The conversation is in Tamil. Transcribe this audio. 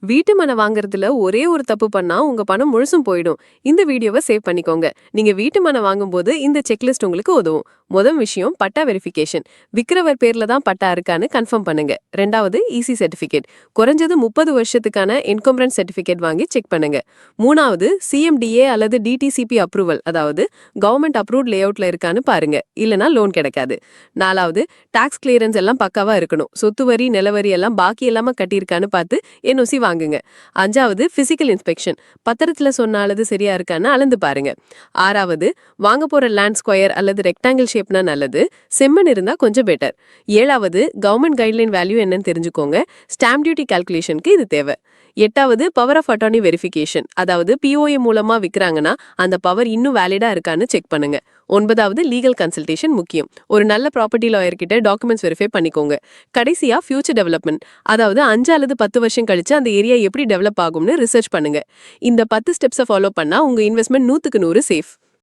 வீட்டு மனை வாங்குறதுல ஒரே ஒரு தப்பு பண்ணா உங்க பணம் முழுசும் போயிடும். இந்த வீடியோவை சேவ் பண்ணிக்கோங்க. நீங்க வீட்டு மனை வாங்கும்போது இந்த செக்லிஸ்ட் உங்களுக்கு உதவும். முதல் விஷயம் பட்டா வெரிஃபிகேஷன். விக்கிறவர் பேர்ல தான் பட்டா இருக்கான்னு கன்ஃபார்ம் பண்ணுங்க. ரெண்டாவது ஈசி சர்டிபிகேட். குறைஞ்சது 30 வருஷத்துக்கான என்கம்பரன்ஸ் சர்டிபிகேட் வாங்கி செக் பண்ணுங்க. மூணாவது சிஎம்டிஏ அல்லது டிடிசிபி அப்ரூவல், அதாவது கவர்மெண்ட் அப்ரூவ்ட் லேஅவுட்ல இருக்கான்னு பாருங்க. இல்லனா லோன் கிடைக்காது. நாலாவது டாக்ஸ் கிளியரன்ஸ் எல்லாம் பக்காவா இருக்கணும். சொத்து வரி நிலவரி எல்லாம் பாக்கி இல்லாம கட்டியிருக்கான்னு பார்த்து என்ஓசி வாங்குங்க. அஞ்சாவது பிசிக்கல் இன்ஸ்பெக்ஷன். பத்திரத்துல சொன்ன அளவு சரியா இருக்கான்னு அளந்து பாருங்க. ஆறாவது வாங்க போற லேண்ட் ஸ்கொயர் அல்லது ரெக்டாங்கிள் ஷேப்னா நல்லது. செம்மண் இருந்தா கொஞ்சம் பெட்டர். ஏழாவது கவர்மெண்ட் கைட்லைன் வேல்யூ என்னன்னு தெரிஞ்சுக்கோங்க. ஸ்டாம்ப் டியூட்டி கால்குலேஷனுக்கு இது தேவை. எட்டாவது பவர் ஆஃப் அட்டார்னி வெரிஃபிகேஷன். அதாவது பிஓஏ மூலமா விற்கிறாங்கன்னா அந்த பவர் இன்னும் வேலிடா இருக்கான்னு செக் பண்ணுங்க. ஒன்பதாவது லீகல் கன்சல்டேஷன் முக்கியம். ஒரு நல்ல ப்ராப்பர்ட்டி லாயர் கிட்ட டாக்குமெண்ட்ஸ் வெரிஃபை பண்ணிக்கோங்க. கடைசியா ஃபியூச்சர் டெவலப்மெண்ட். அதாவது 5 அல்லது 10 வருஷம் கழிச்சு அந்த ஏரியா எப்படி டெவலப் ஆகும்னு ரிசர்ச் பண்ணுங்க. இந்த 10 ஸ்டெப்ஸை ஃபாலோ பண்ணா உங்க இன்வெஸ்ட்மெண்ட் 100க்கு 100 சேஃப்.